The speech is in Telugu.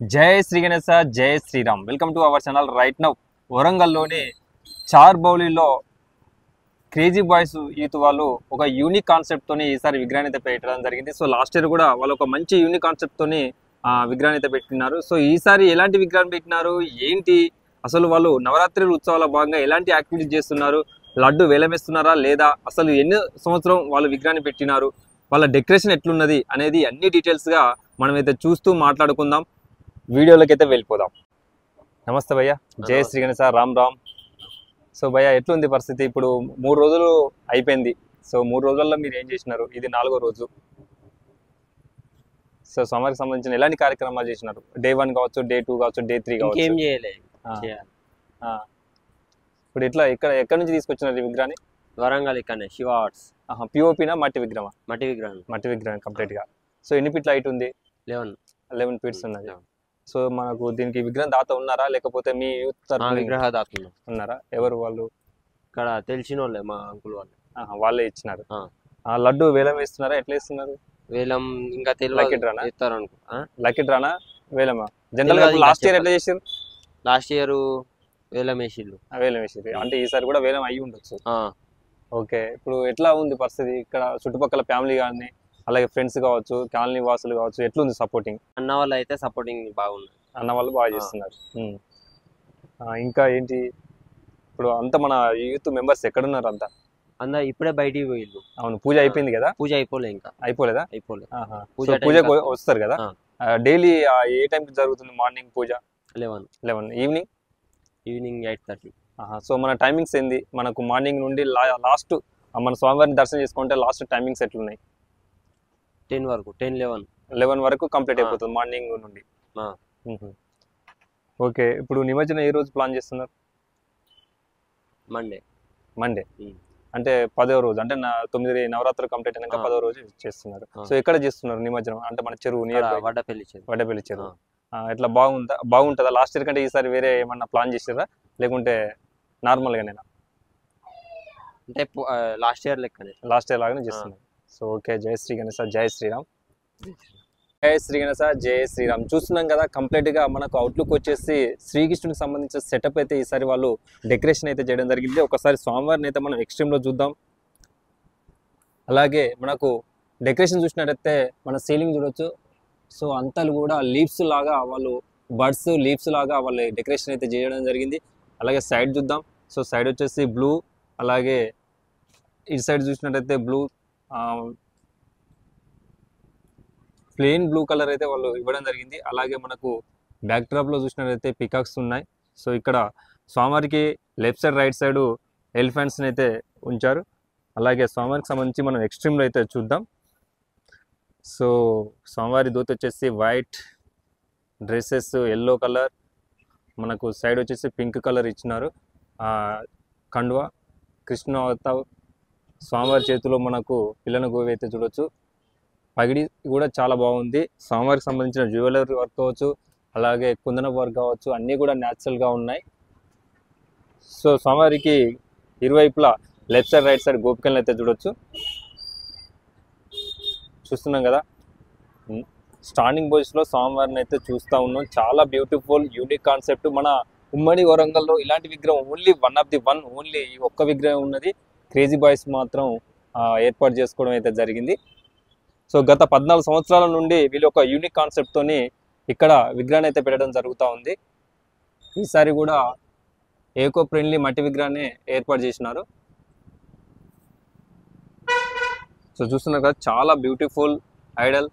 जय श्री गणेश जय Shriram welcome to our channel right now వరంగల్లోని చార్ బౌలిలో క్రేజీ బాయ్స్ యూత్ వాళ్ళు ఒక యూనిక్ కాన్సెప్ట్ తోని ఈసారి విగ్రహాన్ని అయితే పెట్టడం జరిగింది. సో లాస్ట్ ఇయర్ కూడా వాళ్ళు ఒక మంచి యూనిక్ కాన్సెప్ట్ తోని విగ్రహాన్ని అయితే పెట్టినారు. సో ఈసారి ఎలాంటి విగ్రహం పెట్టినారు ఏంటి, అసలు వాళ్ళు నవరాత్రి ఉత్సవాల భాగంగా ఎలాంటి యాక్టివిటీస్ చేస్తున్నారు, లడ్డు వేలమేస్తున్నారా లేదా, అసలు ఎన్ని సంవత్సరం వాళ్ళు విగ్రహాన్ని పెట్టినారు, వాళ్ళ డెకరేషన్ ఎట్లున్నది అనేది అన్ని డీటెయిల్స్గా మనమైతే చూస్తూ మాట్లాడుకుందాం. వీడియోలోకి అయితే వెళ్ళిపోదాం. నమస్తే భయ్య, జై శ్రీ గణేశ, రామ్ రామ్. సో భయ్య ఎట్లుంది పరిస్థితి? ఇప్పుడు 3 రోజులు అయిపోయింది. సో 3 రోజుల్లో మీరు ఏం చేసినారు? ఇది 4వ రోజు. సో సమ్మర్కి సంబంధించిన ఎలాంటి కార్యక్రమాలు చేసినారు? డే 1 కావచ్చు, డే 2 కావచ్చు, డే 3 కావచ్చు. ఏం చేయలేదు. ఇప్పుడు ఎక్కడి నుంచి తీసుకొచ్చినారు ఈ విగ్రహాన్ని? వరంగల్ ఇక్కడనే శివ ఆర్ట్స్. పిఓపినా మట్టి విగ్రహం? మట్టి విగ్రహం కంప్లీట్గా. సో ఎన్ని ఫీట్ల హైట్ ఉంది? 11 ఫీట్స్ ఉన్నది. సో మనకు దీనికి విగ్రహం దాత ఉన్నారా లేకపోతే మీ యూత్ తరఫున విగ్రహ దాత ఉన్నారా? ఎవరు వాళ్ళు? ఇక్కడ తెలిసిన వాళ్ళే, మా అంకుల్ వాళ్ళు. వాళ్ళే ఇచ్చినారు. లడ్డు వేలం వేస్తున్నారా? ఎట్లా వేస్తున్నారు? వేలం ఇంకా లక్కీ డ్రానా? లక్కీ డ్రానా వేలమా? జనరల్ గా లాస్ట్ ఇయర్ ఎట్లా చేసారు? లాస్ట్ ఇయర్ వేలం వేసిళ్ళు. వేలం వేసారు అంటే ఈసారి కూడా వేలం అయ్యి ఉండొచ్చు. ఓకే, ఇప్పుడు ఎట్లా ఉంది పరిస్థితి ఇక్కడ చుట్టుపక్కల ఫ్యామిలీ కానీ అలాగే ఫ్రెండ్స్ కావచ్చు, కాలనీ వాసులు కావచ్చు, ఎట్లుంది సపోర్టింగ్? అన్న వాళ్ళు అయితే సపోర్టింగ్ బాగుంది. అన్న వాళ్ళు బాగా చేస్తున్నారు. ఇంకా ఏంటి, ఇప్పుడు అంతా మన యూత్ మెంబర్స్ ఎక్కడున్నారు? అంతా ఇప్పుడే బయటికి పోయిళ్ళు. అవును, పూజ అయిపోయింది కదా? పూజ అయిపోలే, ఇంకా అయిపోలేదా? పూజ వస్తారు కదా. డైలీ ఏ టైంకి జరుగుతుంది? మార్నింగ్ పూజ 11, ఈవినింగ్ 8:30. సో మన టైమింగ్స్ ఏంది? మనకు మార్నింగ్ నుండి లాస్ట్ మన స్వామివారిని దర్శనం చేసుకుంటే లాస్ట్ టైమింగ్స్ ఎట్లున్నాయి? 10 వరకు, 11 వరకు కంప్లీట్ అయిపోతుంది మార్నింగ్ నుండి. ఓకే, ఇప్పుడు నిమజ్జనం ఏ రోజు ప్లాన్ చేస్తున్నారు? మండే అంటే 10వ రోజు, అంటే 9 నవరాత్రులు కంప్లీట్ అయినాక 10వ రోజు చేస్తున్నారు. సో ఎక్కడ చేస్తున్నారు నిమజ్జనం? అంటే మన చెరువు నియర్ వడ్డపల్లి చెరువు. ఎట్లా బాగుంటుందా? లాస్ట్ ఇయర్ కంటే ఈసారి వేరే ఏమన్నా ప్లాన్ చేసారా లేకుంటే నార్మల్గానేనా? అంటే లాస్ట్ ఇయర్ లాగానే చేస్తున్నారు. సో ఓకే, జై శ్రీ గణేశ, జై శ్రీరామ్. జై శ్రీ గణేశ, జై శ్రీరామ్. చూస్తున్నాం కదా, కంప్లీట్గా మనకు అవుట్లుక్ వచ్చేసి శ్రీకృష్ణుడికి సంబంధించిన సెటప్ అయితే ఈసారి వాళ్ళు డెకరేషన్ అయితే చేయడం జరిగింది. ఒకసారి స్వామివారిని అయితే మనం ఎక్స్ట్రీమ్లో చూద్దాం. అలాగే మనకు డెకరేషన్ చూసినట్టయితే మన సీలింగ్ చూడొచ్చు. సో అంతలు కూడా లీవ్స్ లాగా వాళ్ళు బర్డ్స్ లీవ్స్ లాగా వాళ్ళు డెకరేషన్ అయితే చేయడం జరిగింది. అలాగే సైడ్ చూద్దాం. సో సైడ్ వచ్చేసి బ్లూ, అలాగే ఇటు సైడ్ చూసినట్టయితే బ్లూ, ప్లెయిన్ బ్లూ కలర్ అయితే వాళ్ళు ఇవ్వడం జరిగింది. అలాగే మనకు బ్యాక్ డ్రాప్లో చూసినట్టయితే పికాక్స్ ఉన్నాయి. సో ఇక్కడ స్వామివారికి లెఫ్ట్ సైడ్ రైట్ సైడ్ ఎలిఫెంట్స్ని అయితే ఉంచారు. అలాగే స్వామివారికి సంబంధించి మనం ఎక్స్ట్రీమ్లో అయితే చూద్దాం. సో స్వామివారి దూత వచ్చేసి వైట్, డ్రెస్సెస్ ఎల్లో కలర్, మనకు సైడ్ వచ్చేసి పింక్ కలర్ ఇచ్చినారు. కండువా కృష్ణ అవతావ్, స్వామివారి చేతిలో మనకు పిల్లన గోవి అయితే చూడొచ్చు. పగిడి కూడా చాలా బాగుంది. స్వామివారికి సంబంధించిన జ్యువెలరీ వర్క్ కావచ్చు, అలాగే కుందన వర్క్ కావచ్చు, అన్నీ కూడా న్యాచురల్గా ఉన్నాయి. సో స్వామివారికి ఇరువైపులా లెఫ్ట్ సైడ్ రైట్ సైడ్ గోపికలను అయితే చూడొచ్చు. చూస్తున్నాం కదా, స్టాండింగ్ పొజిషన్లో స్వామివారిని అయితే చూస్తూ ఉన్నాం. చాలా బ్యూటిఫుల్ యూనిక్ కాన్సెప్ట్. మన ఉమ్మడి వరంగల్లో ఇలాంటి విగ్రహం ఓన్లీ ఓన్లీ ఈ ఒక్క విగ్రహం ఉన్నది. క్రేజీ బాయ్స్ మాత్రం ఏర్పాటు చేసుకోవడం అయితే జరిగింది. సో గత 14 సంవత్సరాల నుండి వీళ్ళు ఒక యూనిక్ కాన్సెప్ట్తోని ఇక్కడ విగ్రహాన్ని అయితే పెట్టడం జరుగుతూ ఉంది. ఈసారి కూడా ఏకో ఫ్రెండ్లీ మట్టి విగ్రహాన్ని ఏర్పాటు చేసినారు. సో చూస్తున్నారు కదా, చాలా బ్యూటిఫుల్ ఐడల్.